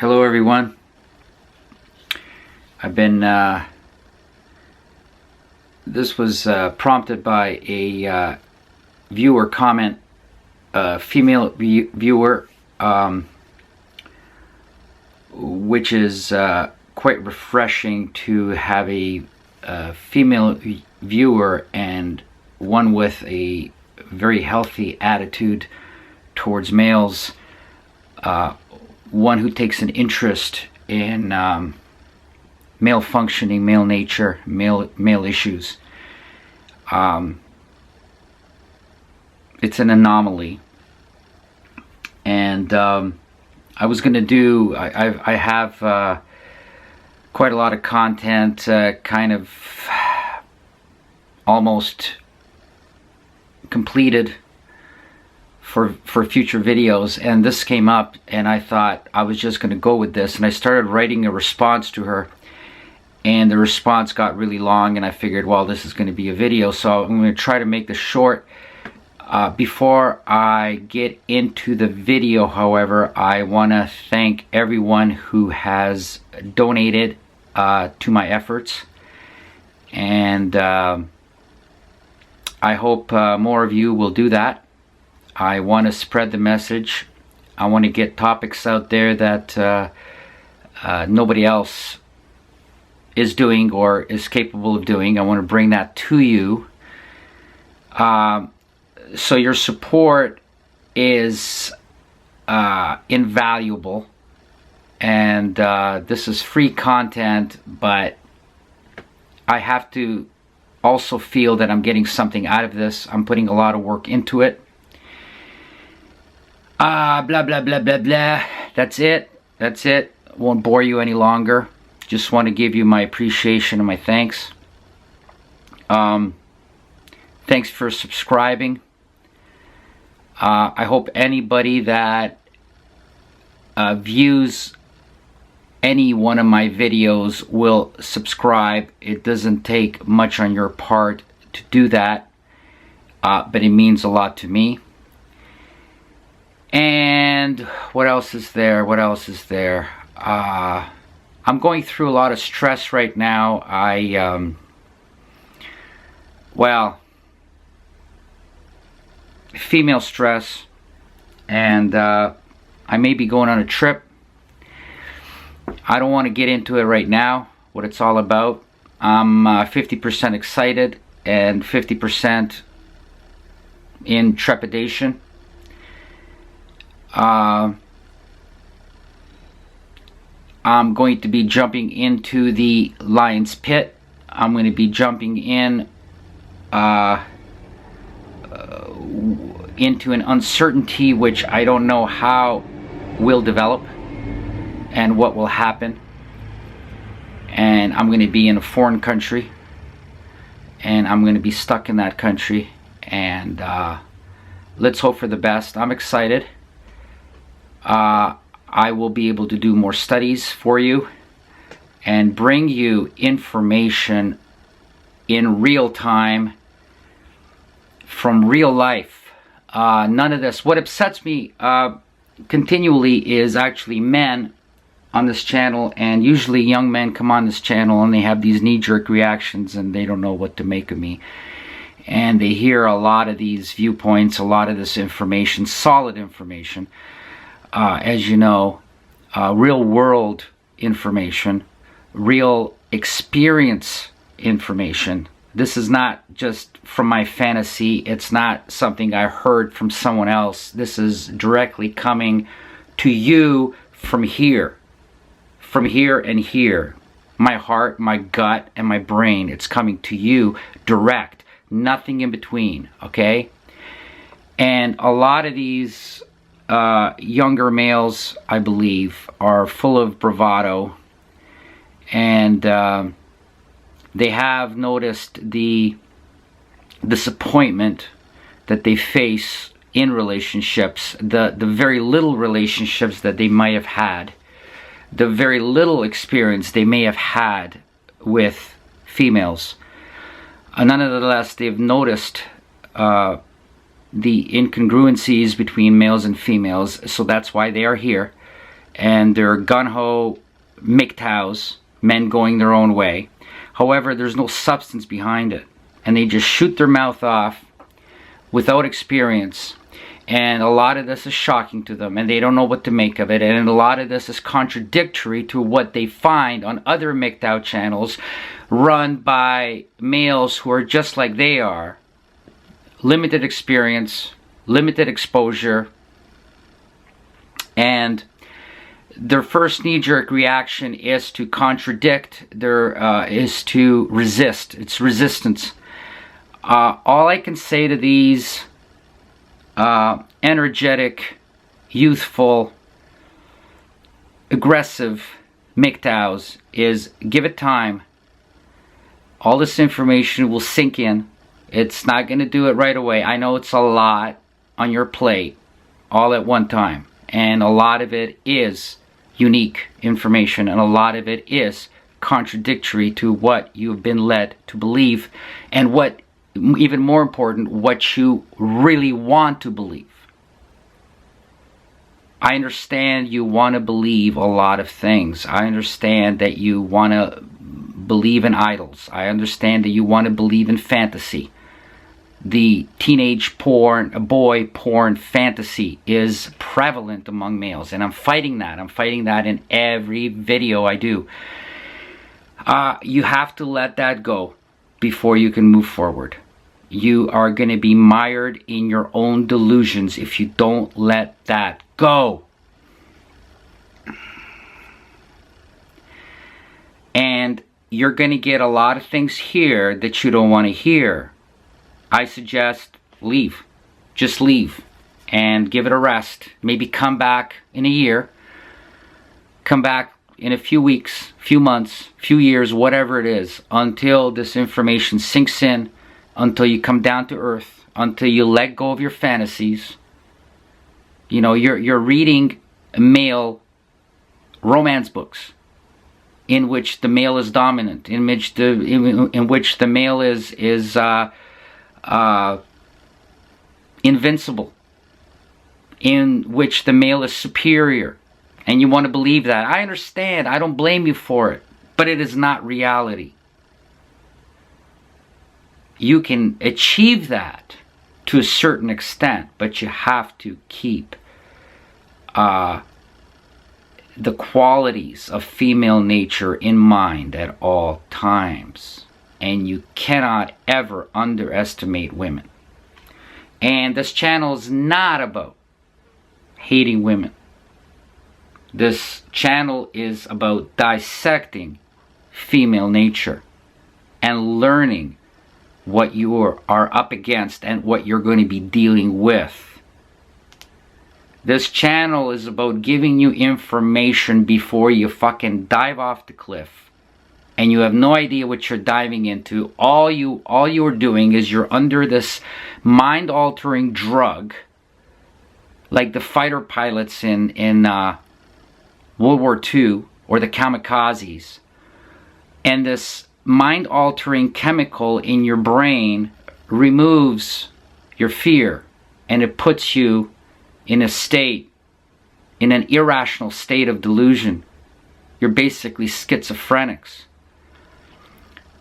Hello everyone. I've been this was prompted by a viewer comment, female viewer, which is quite refreshing to have a female viewer, and one with a very healthy attitude towards males, one who takes an interest in male functioning, male nature, male issues. It's an anomaly, and I was going to do, I have quite a lot of content kind of almost completed for future videos, and this came up and I thought I was just going to go with this, and I started writing a response to her, and the response got really long, and I figured, well, this is going to be a video, so I'm going to try to make this short. Before I get into the video, however, I want to thank everyone who has donated to my efforts, and I hope more of you will do that. I want to spread the message. I want to get topics out there that nobody else is doing or is capable of doing. I want to bring that to you. So your support is invaluable, and this is free content, but I have to also feel that I'm getting something out of this. I'm putting a lot of work into it. Blah blah blah blah blah. That's it. Won't bore you any longer. Just want to give you my appreciation and my thanks. Thanks for subscribing. I hope anybody that views any one of my videos will subscribe. It doesn't take much on your part to do that, but it means a lot to me. And what else is there? I'm going through a lot of stress right now. Female stress, and I may be going on a trip. I don't want to get into it right now, what it's all about. I'm 50% excited and 50% in trepidation. I'm going to be jumping into the lion's pit. I'm going to be jumping in into an uncertainty which I don't know how will develop and what will happen. And I'm going to be in a foreign country, and I'm going to be stuck in that country, and let's hope for the best. I'm excited. I will be able to do more studies for you and bring you information in real time from real life. None of this. What upsets me continually is actually men on this channel, and usually young men come on this channel and they have these knee-jerk reactions and they don't know what to make of me. And they hear a lot of these viewpoints, a lot of this information, solid information. As you know, real world information, real experience information. This is not just from my fantasy. It's not something I heard from someone else. This is directly coming to you from here and here. My heart, my gut, and my brain. It's coming to you direct. Nothing in between, okay? And a lot of these younger males, I believe, are full of bravado, and they have noticed the disappointment that they face in relationships, the very little relationships that they might have had, the very little experience they may have had with females. Nonetheless, they've noticed the incongruencies between males and females, so that's why they are here. and they're gun-ho MGTOWs, men going their own way. However, there's no substance behind it, and they just shoot their mouth off without experience. And a lot of this is shocking to them, and they don't know what to make of it. And a lot of this is contradictory to what they find on other MGTOW channels run by males who are just like they are. Limited experience, limited exposure, and their first knee-jerk reaction is to contradict, is to resist. It's resistance. All I can say to these energetic, youthful, aggressive MGTOWs is give it time. All this information will sink in. It's not going to do it right away. I know it's a lot on your plate all at one time, and a lot of it is unique information, and a lot of it is contradictory to what you've been led to believe, and what, even more important, what you really want to believe. I understand you want to believe a lot of things. I understand that you want to believe in idols. I understand that you want to believe in fantasy. The teenage porn, boy porn fantasy is prevalent among males, and I'm fighting that. I'm fighting that in every video I do. You have to let that go before you can move forward. You are going to be mired in your own delusions if you don't let that go. And you're going to get a lot of things here that you don't want to hear. I suggest leave. Just leave and give it a rest. Maybe come back in a year. Come back in a few weeks, few months, few years, whatever it is, until this information sinks in, until you come down to earth, until you let go of your fantasies. You know, you're reading male romance books in which the male is dominant, in which the male is invincible, in which the male is superior, and you want to believe that. I understand. I don't blame you for it, but it is not reality. You can achieve that to a certain extent, but you have to keep the qualities of female nature in mind at all times. And you cannot ever underestimate women. And this channel is not about hating women. This channel is about dissecting female nature and learning what you are up against and what you're going to be dealing with. This channel is about giving you information before you fucking dive off the cliff. And you have no idea what you're diving into. All you're doing is you're under this mind-altering drug, like the fighter pilots in World War II, or the kamikazes. And this mind-altering chemical in your brain removes your fear, and it puts you in a state, in an irrational state of delusion. You're basically schizophrenics.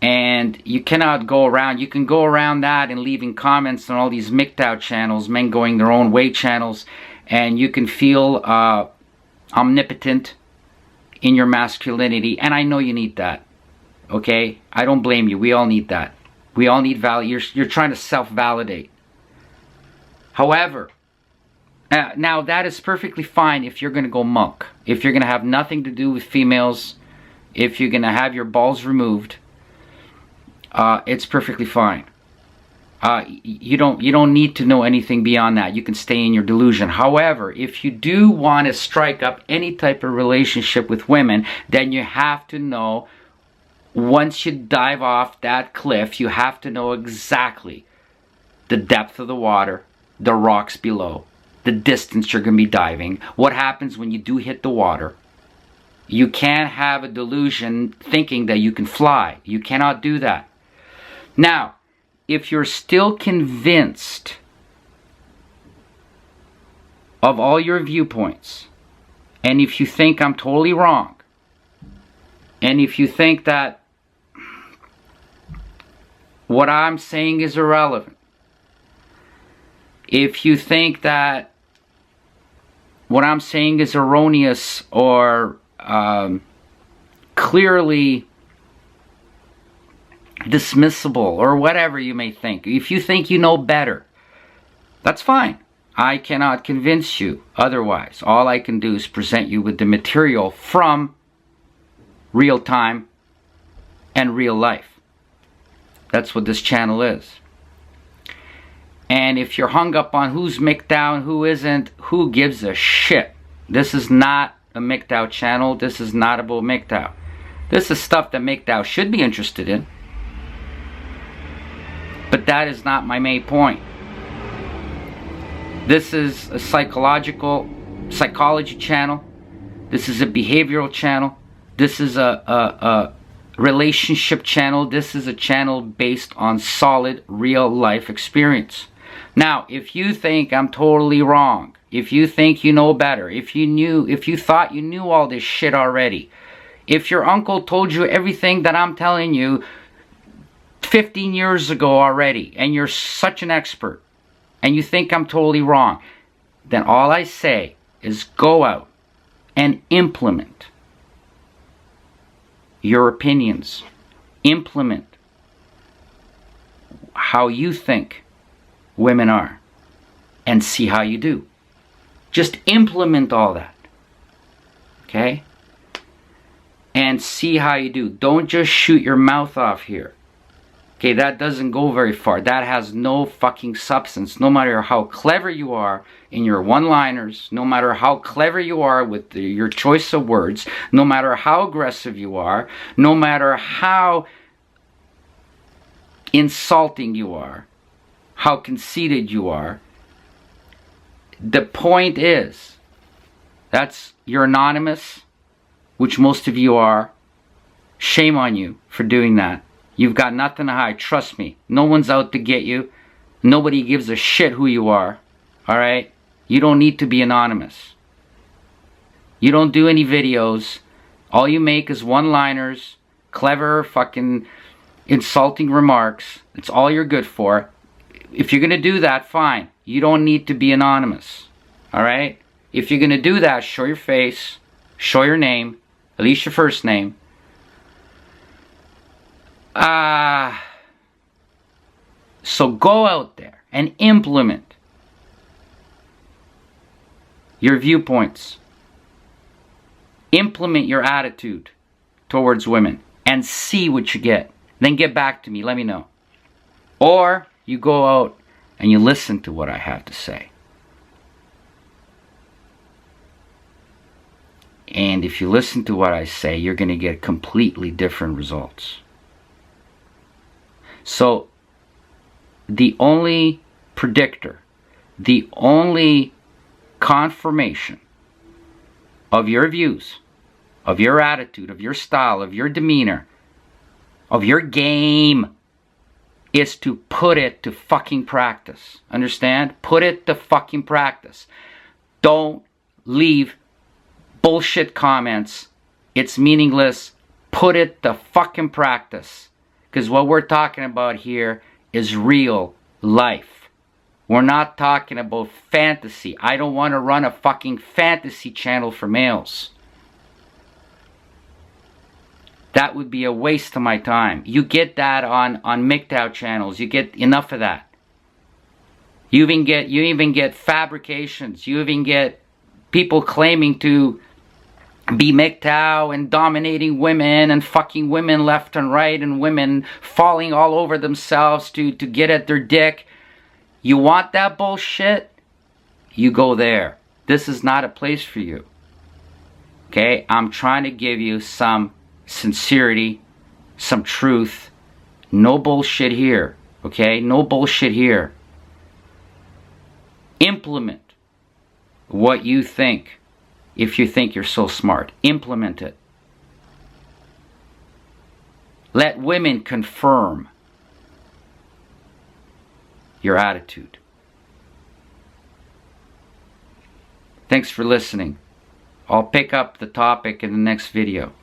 And you cannot go around, you can go around that and leaving comments on all these MGTOW channels, men going their own way channels, and you can feel omnipotent in your masculinity, and I know you need that, okay? I don't blame you, we all need that. We all need value. You're trying to self-validate. However, now that is perfectly fine if you're going to go monk, if you're going to have nothing to do with females, if you're going to have your balls removed. It's perfectly fine. You don't need to know anything beyond that. You can stay in your delusion. However, if you do want to strike up any type of relationship with women, then you have to know, once you dive off that cliff, you have to know exactly the depth of the water, the rocks below, the distance you're going to be diving, what happens when you do hit the water. You can't have a delusion thinking that you can fly. You cannot do that. Now, if you're still convinced of all your viewpoints, And if you think I'm totally wrong, and if you think that what I'm saying is irrelevant, if you think that what I'm saying is erroneous or clearly dismissible or whatever you may think, if you think you know better, that's fine. I cannot convince you otherwise. All I can do is present you with the material from real time and real life. That's what this channel is. And if you're hung up on who's MGTOW, who isn't, who gives a shit? This is not a MGTOW channel. This is not about MGTOW. This is stuff that MGTOW should be interested in. But that is not my main point. This is a psychology channel. This is a behavioral channel. This is a relationship channel. This is a channel based on solid real life experience. Now, if you think I'm totally wrong, if you think you know better, if you thought you knew all this shit already, if your uncle told you everything that I'm telling you 15 years ago already, and you're such an expert, and you think I'm totally wrong, then all I say is go out and implement your opinions. Implement how you think women are and see how you do. Just implement all that. Okay? And see how you do. Don't just shoot your mouth off here. Okay, that doesn't go very far. That has no fucking substance. No matter how clever you are in your one-liners, no matter how clever you are with your choice of words, no matter how aggressive you are, no matter how insulting you are, how conceited you are, the point is, you're anonymous, which most of you are. Shame on you for doing that. You've got nothing to hide. Trust me. No one's out to get you. Nobody gives a shit who you are. Alright? You don't need to be anonymous. You don't do any videos. All you make is one-liners, clever fucking insulting remarks. It's all you're good for. If you're going to do that, fine. You don't need to be anonymous. Alright? If you're going to do that, show your face. Show your name. At least your first name. So go out there and implement your viewpoints. Implement your attitude towards women and see what you get. Then get back to me, let me know. Or you go out and you listen to what I have to say. And if you listen to what I say, you're going to get completely different results. So, the only predictor, the only confirmation of your views, of your attitude, of your style, of your demeanor, of your game, is to put it to fucking practice. Understand? Put it to fucking practice. Don't leave bullshit comments. It's meaningless. Put it to fucking practice. Because what we're talking about here is real life. We're not talking about fantasy. I don't want to run a fucking fantasy channel for males. That would be a waste of my time. You get that on MGTOW channels. You get enough of that. You even get fabrications. You even get people claiming to be MGTOW and dominating women and fucking women left and right and women falling all over themselves to get at their dick. You want that bullshit? You go there. This is not a place for you. Okay? I'm trying to give you some sincerity, some truth. No bullshit here. Okay? No bullshit here. Implement what you think. If you think you're so smart, implement it. Let women confirm your attitude. Thanks for listening. I'll pick up the topic in the next video.